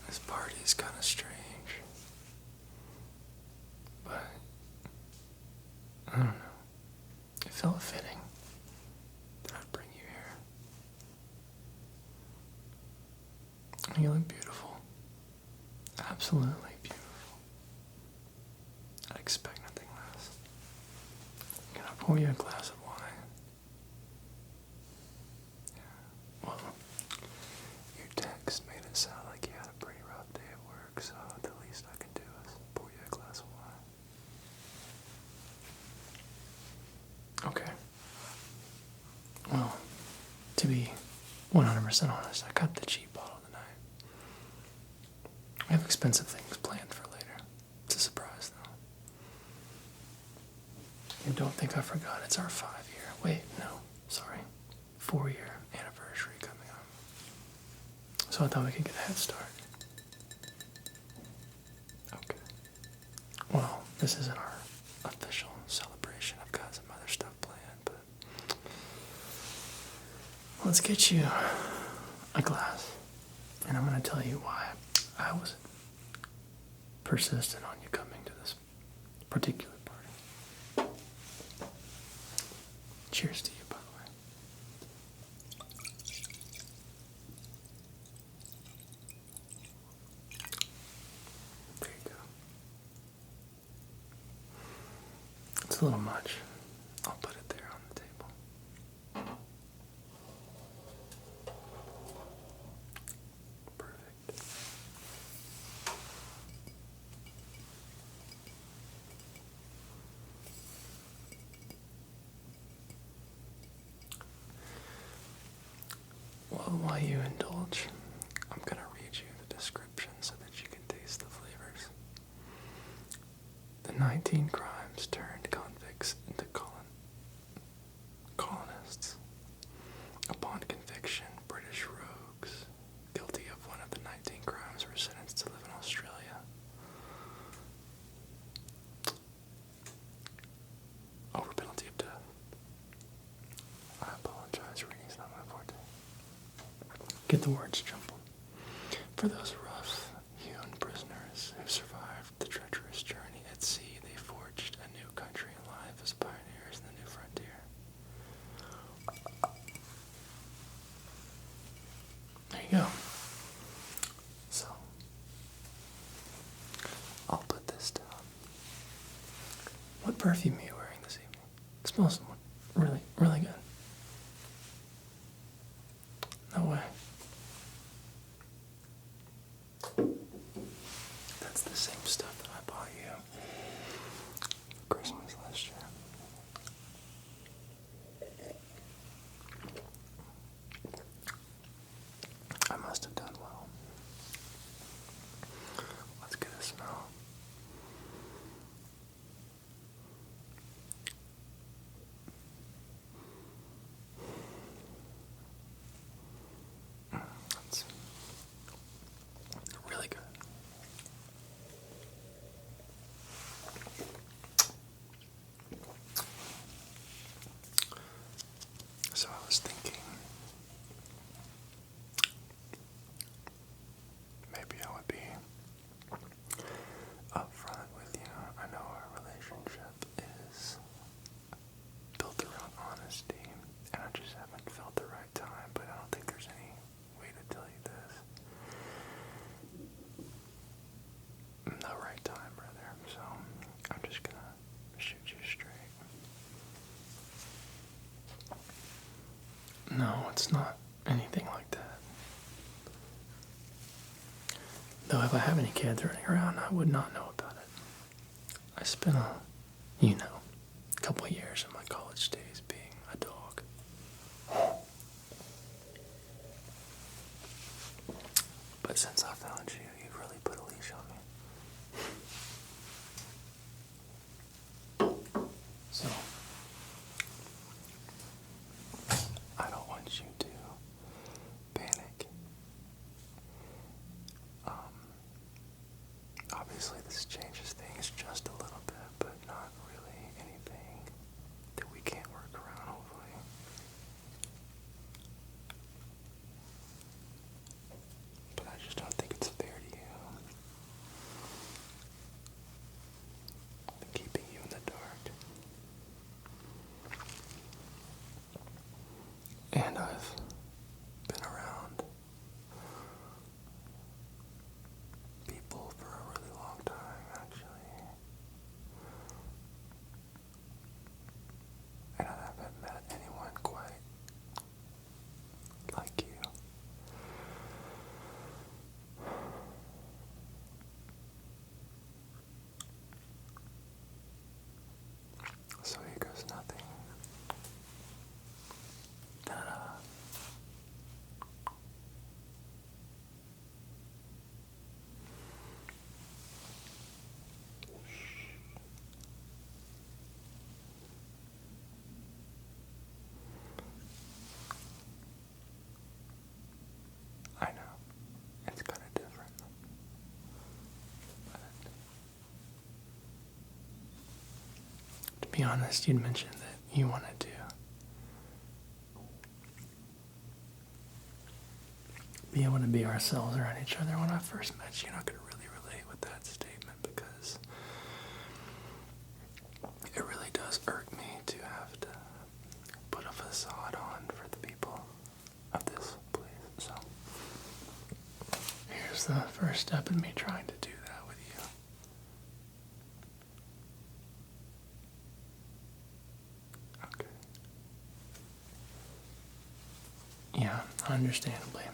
This party is kind of strange, but I don't know. It felt fitting that I'd bring you here. You look beautiful. Absolutely beautiful. I'd expect nothing less. Can I pour you a glass of wine? Yeah. Well, your text made it sound like you had a pretty rough day at work, so the least I can do is pour you a glass of wine. Okay. Well, to be 100% honest, I got the cheap bottle tonight. I have expensive things planned for later. It's a surprise, though. And don't think I forgot, it's our 5-year, wait, no, sorry, 4-year anniversary coming up. So I thought we could get a head start. Okay. Well, this isn't our official celebration. I've got some other stuff planned, but let's get you a glass. And I'm going to tell you why I was persistent on you coming to this particular party. Cheers to you, by the way. There you go. It's a little much. I'll put it there on the table. Perfect. Well, while you indulge, I'm going to read you the description so that you can taste the flavors. The 19 crimes turned convicts into colonists. Upon conviction, British rogues guilty of one of the 19 crimes were sentenced to live in Australia. Over penalty of death. I apologize, reading's not my forte. Get the words jumbled. For those rough-hewn prisoners who survived the treacherous journey at sea, they forged a new country and life as pioneers in the new frontier. There you go. So, I'll put this down. What perfume are you wearing this evening? It smells really, really good. No way. That's the same stuff that I bought you for Christmas last year. I must have done well. Let's get a smell. That's really good. So I was thinking maybe I would be upfront with you. I know our relationship is built around honesty, and I just haven't felt the right time, but I don't think there's any way to tell you this. The right time, rather. So I'm just gonna shoot you straight. No, it's not anything like that. Though if I have any kids running around, I would not know about it. I spent a couple of years of my college days being a dog. But since I found you, you've really put a leash on me. So, I don't want you to panic. Obviously this changes things just a little bit, but not really anything that we can't work around, hopefully. But I just don't think it's fair to you honest, you'd mentioned that you wanted to be able to be ourselves around each other. When I first met you, I could really relate with that statement because it really does irk me to have to put a facade on for the people of this place. So here's the first step in me trying to do that with you. Okay. Yeah, understandably.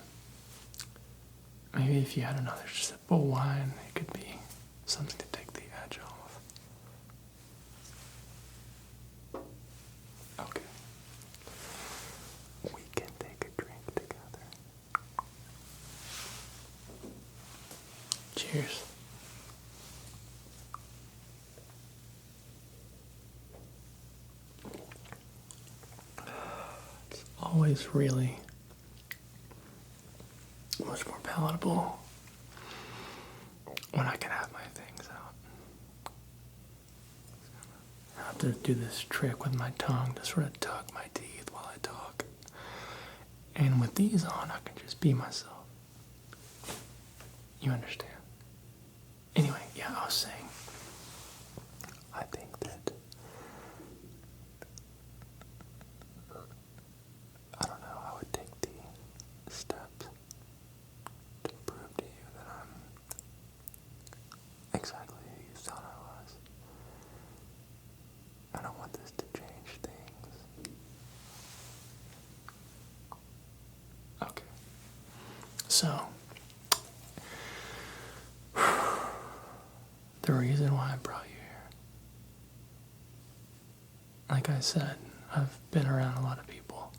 Maybe if you had another sip of wine, it could be something to take the edge off. Okay. We can take a drink together. Cheers. It's always really much more palatable when I can have my things out. I have to do this trick with my tongue to sort of tug my teeth while I talk. And with these on, I can just be myself. You understand? Anyway, yeah, I was saying, I think that, I don't know, I would take the steps to prove to you that I'm exactly who you thought I was. I don't want this to change things. Okay. So, the reason why I brought you here, like I said, I've been around a lot of people,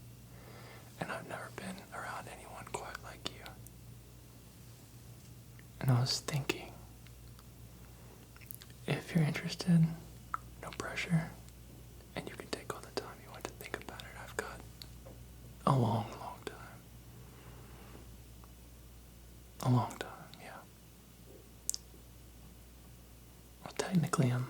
and I've never been around anyone quite like you. And I was thinking, if you're interested, no pressure, and you can take all the time you want to think about it. I've got a long, long time. A long time, yeah. Well, technically, I'm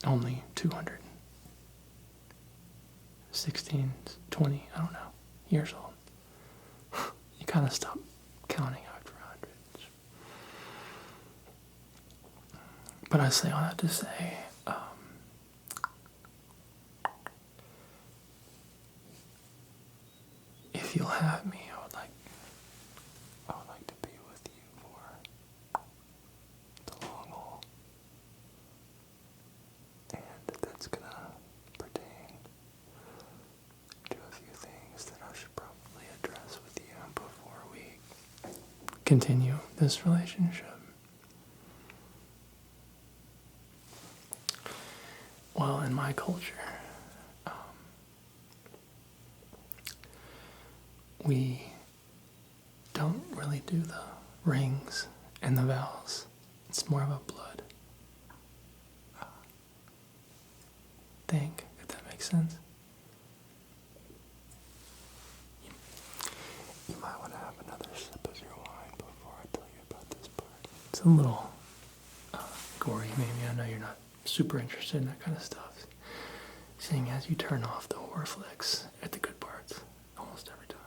only 216, 20, I don't know, years old. You kind of stop counting after 100. But I say all that to say, if you'll have me, I would like to be with you for the long haul. And that's gonna pertain to a few things that I should probably address with you before we continue this relationship. Well, in my culture, we don't really do the rings and the vows. It's more of a blood thing, if that makes sense. You might want to have another sip of your wine before I tell you about this part. It's a little gory, maybe. I know you're not super interested in that kind of stuff, seeing as you turn off the horror flicks at the good parts almost every time.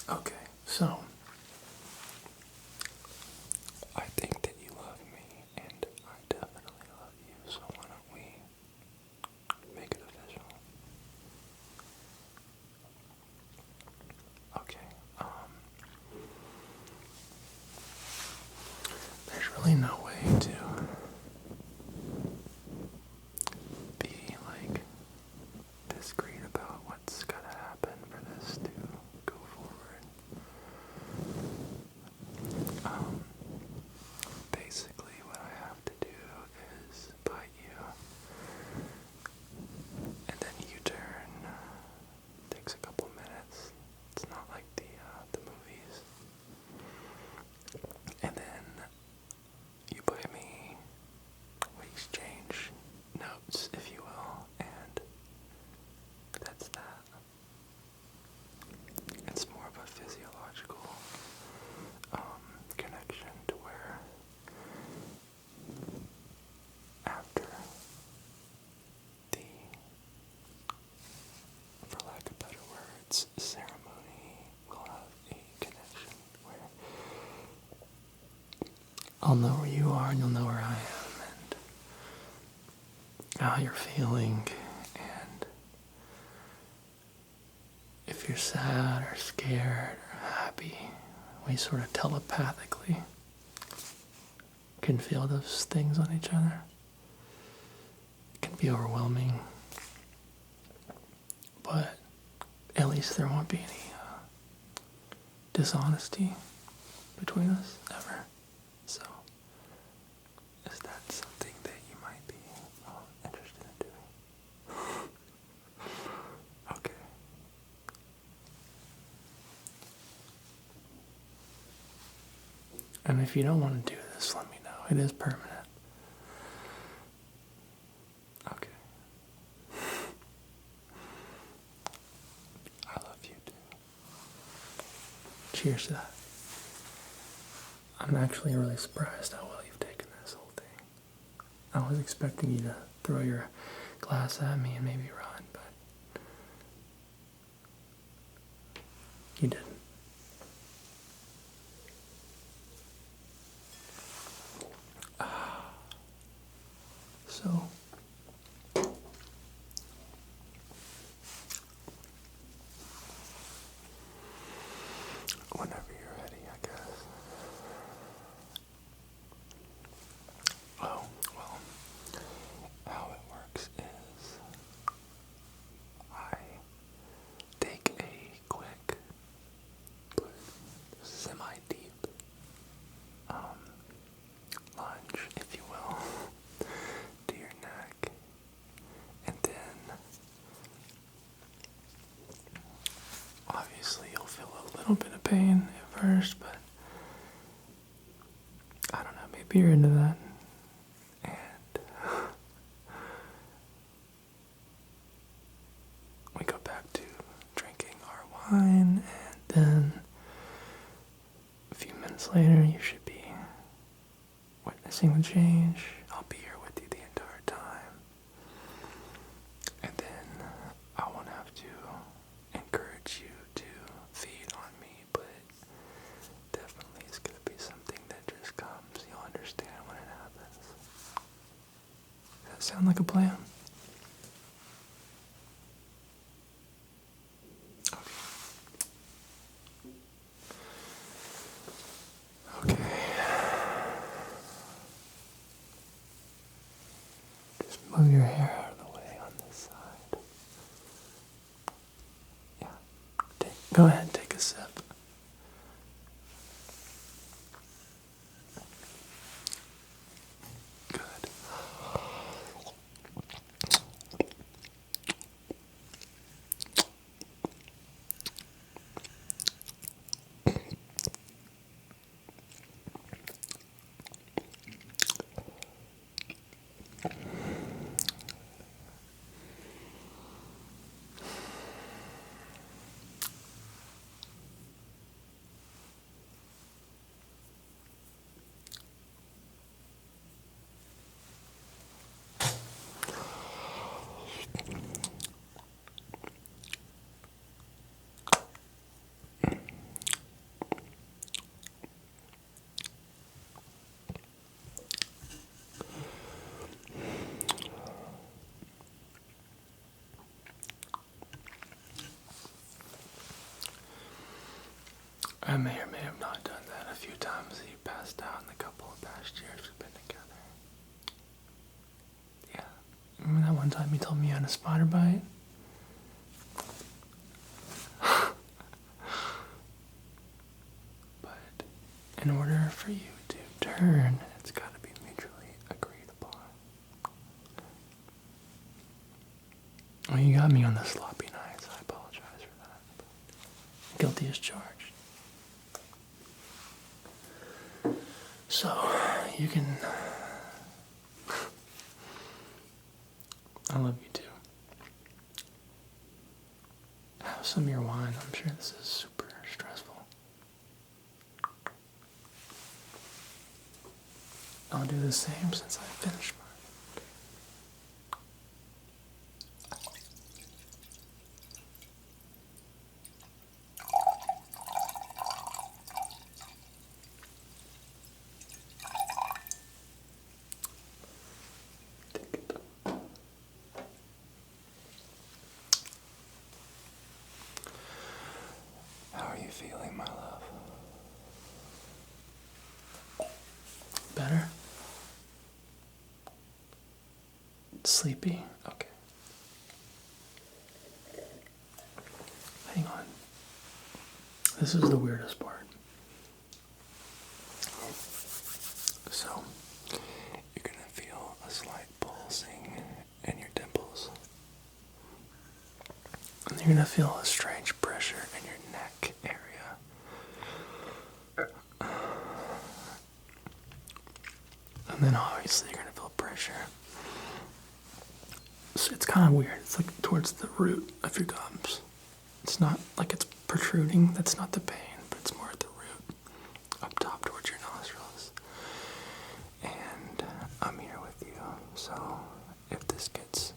Okay, so I think that you love me, and I definitely love you, so why don't we make it official? Okay, Tonight's ceremony will have a connection where I'll know where you are and you'll know where I am and how you're feeling, and if you're sad or scared or happy, we sort of telepathically can feel those things on each other. It can be overwhelming, but at least there won't be any dishonesty between us ever. So, is that something that you might be interested in doing? Okay. And if you don't want to do this, let me know. It is permanent. Okay. I love you too. Cheers to that. I'm actually really surprised how well you've taken this whole thing. I was expecting you to throw your glass at me and maybe run, but you didn't. So, whenever you're ready, I guess. Oh, well, how it works is I take a quick, but semi-deep lunge, if you will, to your neck, and then obviously you'll feel a little bit of pain at first, but I don't know, maybe you're into that. And we go back to drinking our wine, and then a few minutes later you should be witnessing the change. I'll be here with you the entire time. And then I won't have to encourage you to feed on me, but definitely it's going to be something that just comes. You'll understand when it happens. Does that sound like a plan? Okay. Just move your hair out of the way on this side. Yeah. Go ahead, take a sip. Good. I may or may have not done that a few times. You passed out in the couple of past years we've been together. Yeah. Remember that one time you told me you had a spider bite? But in order for you to turn, it's got to be mutually agreed upon. Well, you got me on the sloppy nights. I apologize for that. Guilty as charged. So, you can... I love you too. Have some of your wine. I'm sure this is super stressful. I'll do the same since I finished mine. feeling, my love? Better? Sleepy? Okay. Hang on. This is the weirdest part. So, you're going to feel a slight pulsing in your temples. And you're going to feel a strange pressure in your neck area. And then obviously you're going to feel pressure. So it's kind of weird. It's like towards the root of your gums. It's not like it's protruding. That's not the pain, but it's more at the root, up top towards your nostrils. And I'm here with you. So if this gets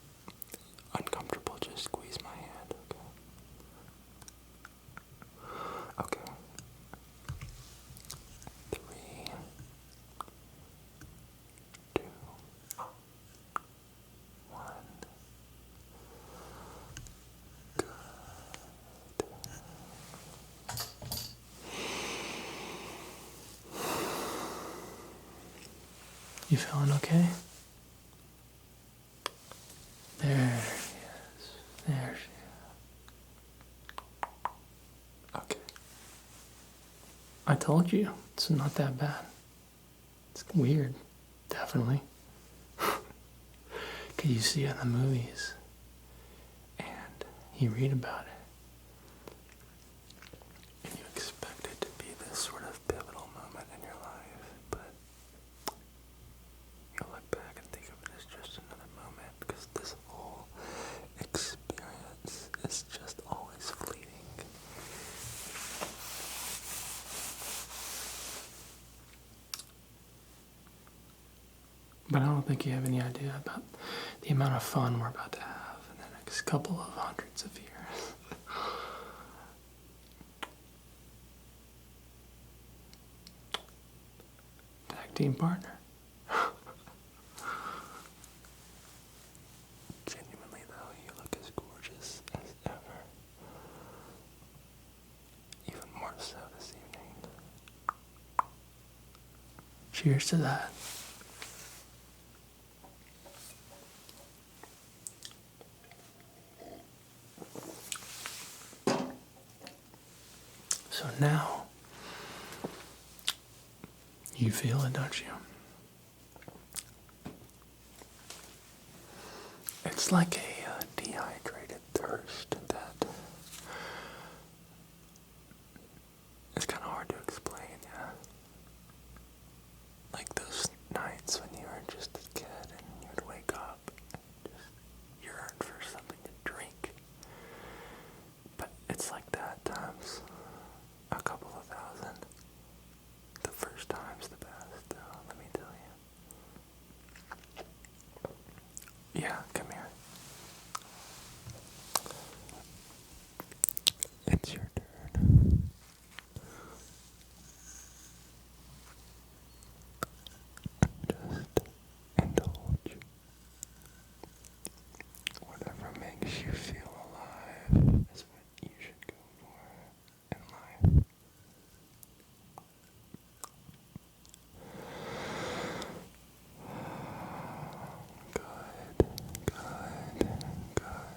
uncomfortable, just squeeze my hand, okay? Okay. 3, 2, 1. Good. You feeling okay? There she is. There she is. Okay. I told you, it's not that bad. It's weird, definitely. Because you see it in the movies, and you read about it, and you expect it to be this sort of pivotal moment in your life, but you look back and think of it as just another moment, because this whole experience is just always fleeting. But I don't think you have any idea about the amount of fun we're about to have in the next couple of hundreds of years. Tag team partner. Genuinely though, you look as gorgeous as ever. Even more so this evening. Cheers to that. So now, you feel it, don't you? It's like a dehydrated thirst that it's kind of hard to explain, yeah. Like those nights when you were just a kid and you would wake up and just yearn for something to drink. But it's like that times a couple of thousand. The first time's the best, though, let me tell you. Yeah, come here. It's your turn. Just indulge. Whatever makes you feel alive is what you should go for in life. Good, good, good.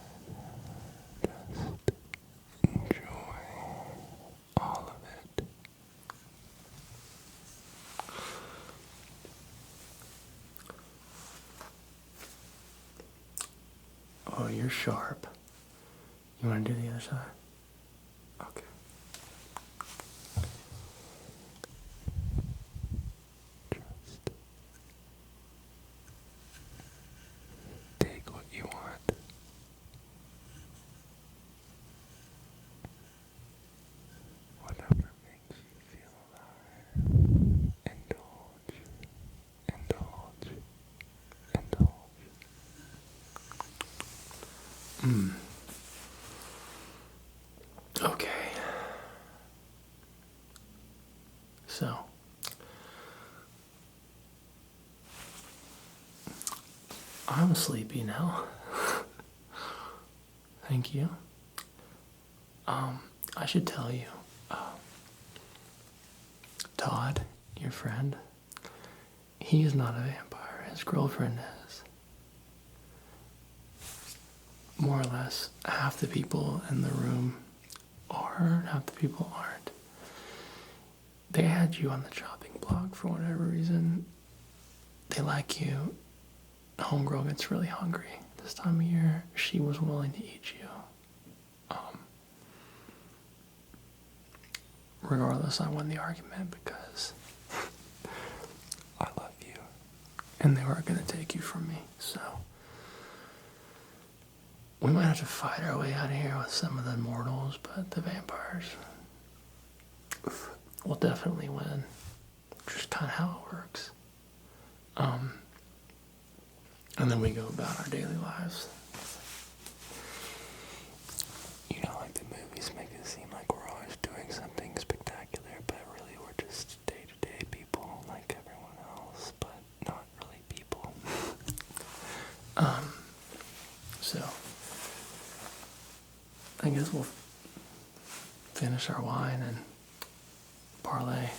Just enjoy all of it. Oh, you're sharp. You want to do the other side? Okay. Just take what you want. Whatever makes you feel alive. Indulge. Indulge. Indulge. Okay. So, I'm sleepy now. Thank you. I should tell you, Todd, your friend, he is not a vampire. His girlfriend is. More or less, half the people in the room are, half the people aren't. They had you on the chopping block for whatever reason. They like you. Homegirl gets really hungry this time of year. She was willing to eat you. Regardless, I won the argument because I love you. And they weren't going to take you from me, so we might have to fight our way out of here with some of the mortals, but the vampires will definitely win. Just kind of how it works. And then we go about our daily lives. You know, like the movies make it seem like we're always doing something spectacular, but really we're just day-to-day people like everyone else, but not really people. So I guess we'll finish our wine and parlay.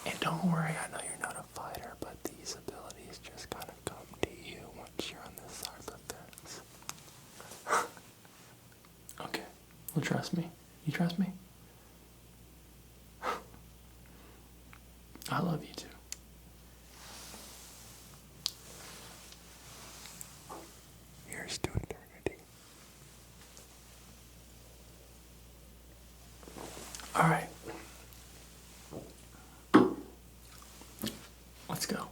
And don't worry, I know you're not a fighter, but these abilities just kind of come to you once you're on this side of the fence. Okay, well, trust me. You trust me? I love you too. Here's to eternity. All right. Let's go.